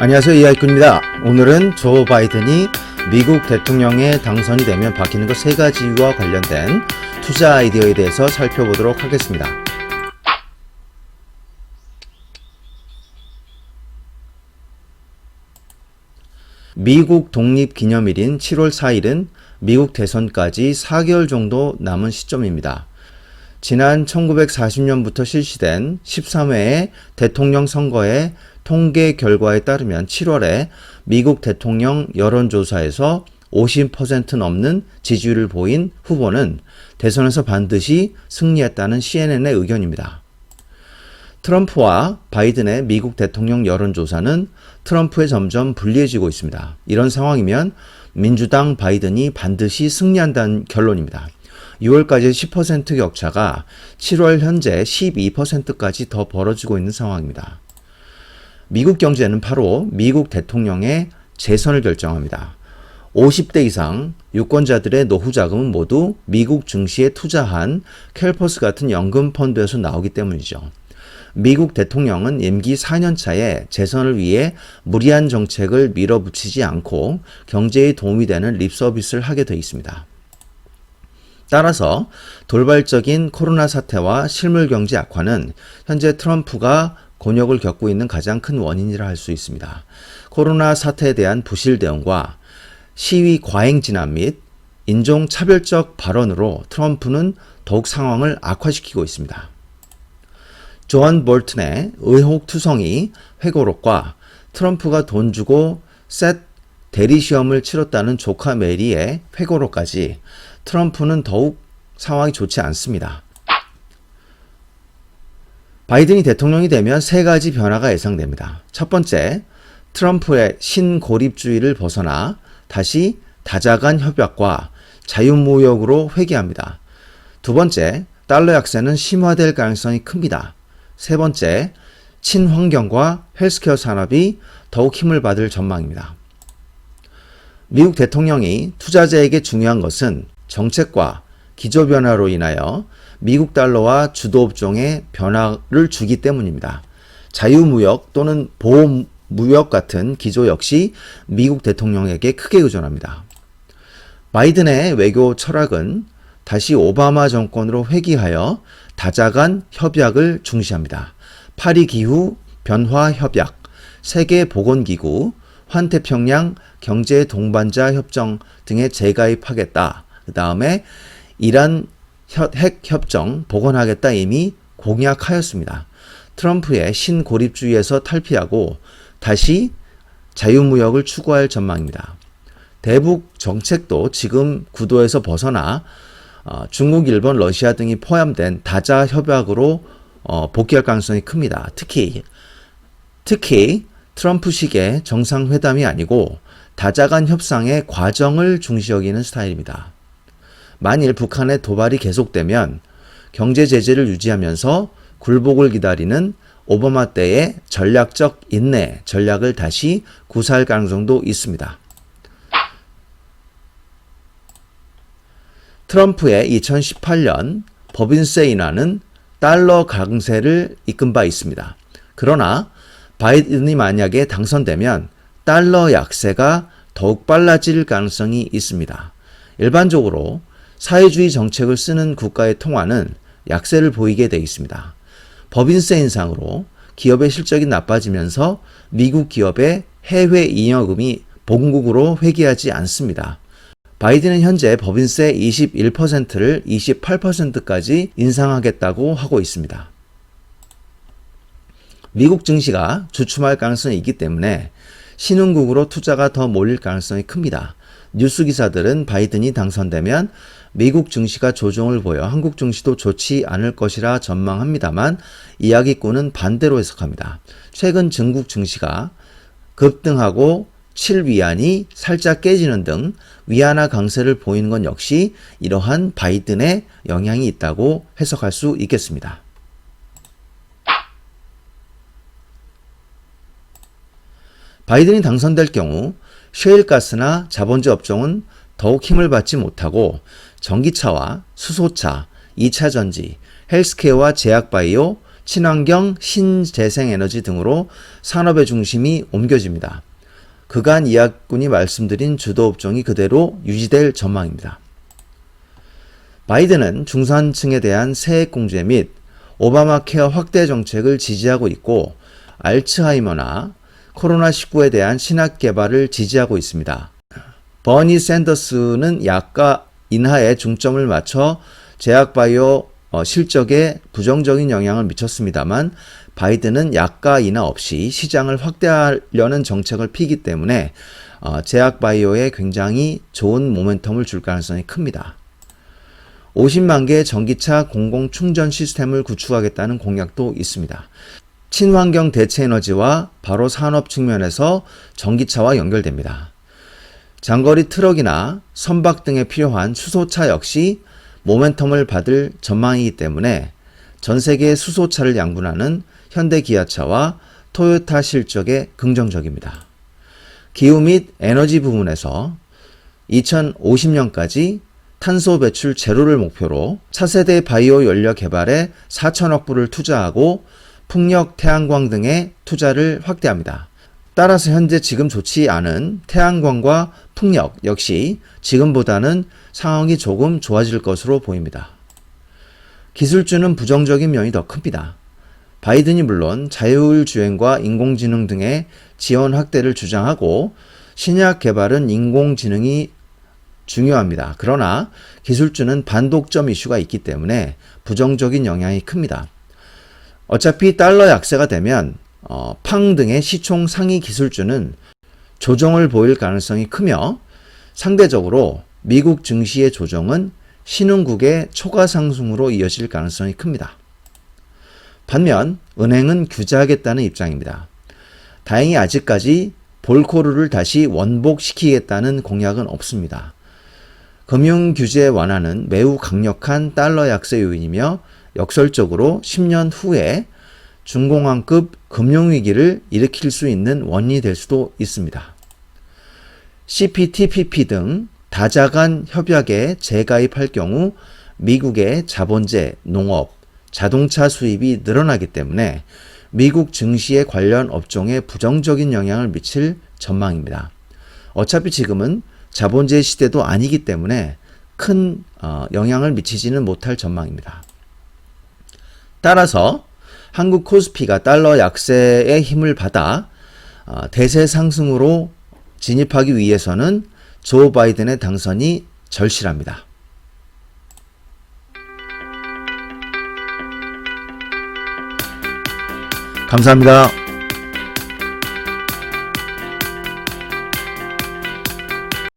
안녕하세요, 이하이군입니다. 오늘은 조 바이든이 미국 대통령에 당선이 되면 바뀌는 것 3가지와 관련된 투자 아이디어에 대해서 살펴보도록 하겠습니다. 미국 독립기념일인 7월 4일은 미국 대선까지 4개월 정도 남은 시점입니다. 지난 1940년부터 실시된 13회의 대통령 선거의 통계 결과에 따르면 7월에 미국 대통령 여론조사에서 50% 넘는 지지율을 보인 후보는 대선에서 반드시 승리했다는 CNN의 의견입니다. 트럼프와 바이든의 미국 대통령 여론조사는 트럼프에 점점 불리해지고 있습니다. 이런 상황이면 민주당 바이든이 반드시 승리한다는 결론입니다. 6월까지 10% 격차가 7월 현재 12%까지 더 벌어지고 있는 상황입니다. 미국 경제는 바로 미국 대통령의 재선을 결정합니다. 50대 이상 유권자들의 노후 자금은 모두 미국 증시에 투자한 캘퍼스 같은 연금 펀드에서 나오기 때문이죠. 미국 대통령은 임기 4년 차에 재선을 위해 무리한 정책을 밀어붙이지 않고 경제에 도움이 되는 립서비스를 하게 되어 있습니다. 따라서 돌발적인 코로나 사태와 실물 경제 악화는 현재 트럼프가 곤욕을 겪고 있는 가장 큰 원인이라 할 수 있습니다. 코로나 사태에 대한 부실 대응과 시위 과잉 진압 및 인종차별적 발언으로 트럼프는 더욱 상황을 악화시키고 있습니다. 존 볼튼의 의혹투성이 회고록과 트럼프가 돈 주고 셋 대리시험을 치렀다는 조카 메리의 회고록까지 트럼프는 더욱 상황이 좋지 않습니다. 바이든이 대통령이 되면 3가지 변화가 예상됩니다. 첫 번째, 트럼프의 신고립주의를 벗어나 다시 다자간 협약과 자유무역으로 회귀합니다. 두 번째, 달러 약세는 심화될 가능성이 큽니다. 세 번째, 친환경과 헬스케어 산업이 더욱 힘을 받을 전망입니다. 미국 대통령이 투자자에게 중요한 것은 정책과 기조변화로 인하여 미국 달러와 주도업종에 변화를 주기 때문입니다. 자유무역 또는 보호무역 같은 기조 역시 미국 대통령에게 크게 의존합니다. 바이든의 외교 철학은 다시 오바마 정권으로 회귀하여 다자간 협약을 중시합니다. 파리 기후 변화 협약, 세계보건기구, 환태평양 경제 동반자 협정 등에 재가입하겠다. 그 다음에 이란 핵협정 복원하겠다 이미 공약하였습니다. 트럼프의 신고립주의에서 탈피하고 다시 자유무역을 추구할 전망입니다. 대북 정책도 지금 구도에서 벗어나 중국, 일본, 러시아 등이 포함된 다자 협약으로 복귀할 가능성이 큽니다. 특히 트럼프식의 정상회담이 아니고 다자간 협상의 과정을 중시 여기는 스타일입니다. 만일 북한의 도발이 계속되면 경제 제재를 유지하면서 굴복을 기다리는 오바마 때의 전략적 인내 전략을 다시 구사할 가능성도 있습니다. 트럼프의 2018년 법인세 인하는 달러 강세를 이끈 바 있습니다. 그러나 바이든이 만약에 당선되면 달러 약세가 더욱 빨라질 가능성이 있습니다. 일반적으로 사회주의 정책을 쓰는 국가의 통화는 약세를 보이게 되어 있습니다. 법인세 인상으로 기업의 실적이 나빠지면서 미국 기업의 해외 잉여금이 본국으로 회귀하지 않습니다. 바이든은 현재 법인세 21%를 28%까지 인상하겠다고 하고 있습니다. 미국 증시가 주춤할 가능성이 있기 때문에 신흥국으로 투자가 더 몰릴 가능성이 큽니다. 뉴스 기사들은 바이든이 당선되면 미국 증시가 조정을 보여 한국 증시도 좋지 않을 것이라 전망합니다만 이야기꾼은 반대로 해석합니다. 최근 중국 증시가 급등하고 7위안이 살짝 깨지는 등 위안화 강세를 보이는 건 역시 이러한 바이든의 영향이 있다고 해석할 수 있겠습니다. 바이든이 당선될 경우 셰일가스나 자본주 업종은 더욱 힘을 받지 못하고 전기차와 수소차, 2차 전지, 헬스케어와 제약바이오, 친환경, 신재생에너지 등으로 산업의 중심이 옮겨집니다. 그간 이학군이 말씀드린 주도 업종이 그대로 유지될 전망입니다. 바이든은 중산층에 대한 세액공제 및 오바마 케어 확대 정책을 지지하고 있고 알츠하이머나 코로나19에 대한 신약 개발을 지지하고 있습니다. 버니 샌더스는 약가 인하에 중점을 맞춰 제약바이오 실적에 부정적인 영향을 미쳤습니다만 바이든은 약가 인하 없이 시장을 확대하려는 정책을 피기 때문에 제약바이오에 굉장히 좋은 모멘텀을 줄 가능성이 큽니다. 50만 개의 전기차 공공 충전 시스템을 구축하겠다는 공약도 있습니다. 친환경 대체 에너지와 바로 산업 측면에서 전기차와 연결됩니다. 장거리 트럭이나 선박 등에 필요한 수소차 역시 모멘텀을 받을 전망이기 때문에 전 세계 수소차를 양분하는 현대기아차와 토요타 실적에 긍정적입니다. 기후 및 에너지 부분에서 2050년까지 탄소 배출 제로를 목표로 차세대 바이오 연료 개발에 4천억 불을 투자하고 풍력, 태양광 등의 투자를 확대합니다. 따라서 현재 지금 좋지 않은 태양광과 풍력 역시 지금보다는 상황이 조금 좋아질 것으로 보입니다. 기술주는 부정적인 면이 더 큽니다. 바이든이 물론 자율주행과 인공지능 등의 지원 확대를 주장하고 신약 개발은 인공지능이 중요합니다. 그러나 기술주는 반독점 이슈가 있기 때문에 부정적인 영향이 큽니다. 어차피 달러 약세가 되면 팡 등의 시총 상위 기술주는 조정을 보일 가능성이 크며 상대적으로 미국 증시의 조정은 신흥국의 초과 상승으로 이어질 가능성이 큽니다. 반면 은행은 규제하겠다는 입장입니다. 다행히 아직까지 볼코르를 다시 원복시키겠다는 공약은 없습니다. 금융규제 완화는 매우 강력한 달러 약세 요인이며 역설적으로 10년 후에 중공황급 금융위기를 일으킬 수 있는 원인이 될 수도 있습니다. CPTPP 등 다자간 협약에 재가입할 경우 미국의 자본재, 농업, 자동차 수입이 늘어나기 때문에 미국 증시에 관련 업종에 부정적인 영향을 미칠 전망입니다. 어차피 지금은 자본주의 시대도 아니기 때문에 큰 영향을 미치지는 못할 전망입니다. 따라서 한국 코스피가 달러 약세의 힘을 받아 대세 상승으로 진입하기 위해서는 조 바이든의 당선이 절실합니다. 감사합니다.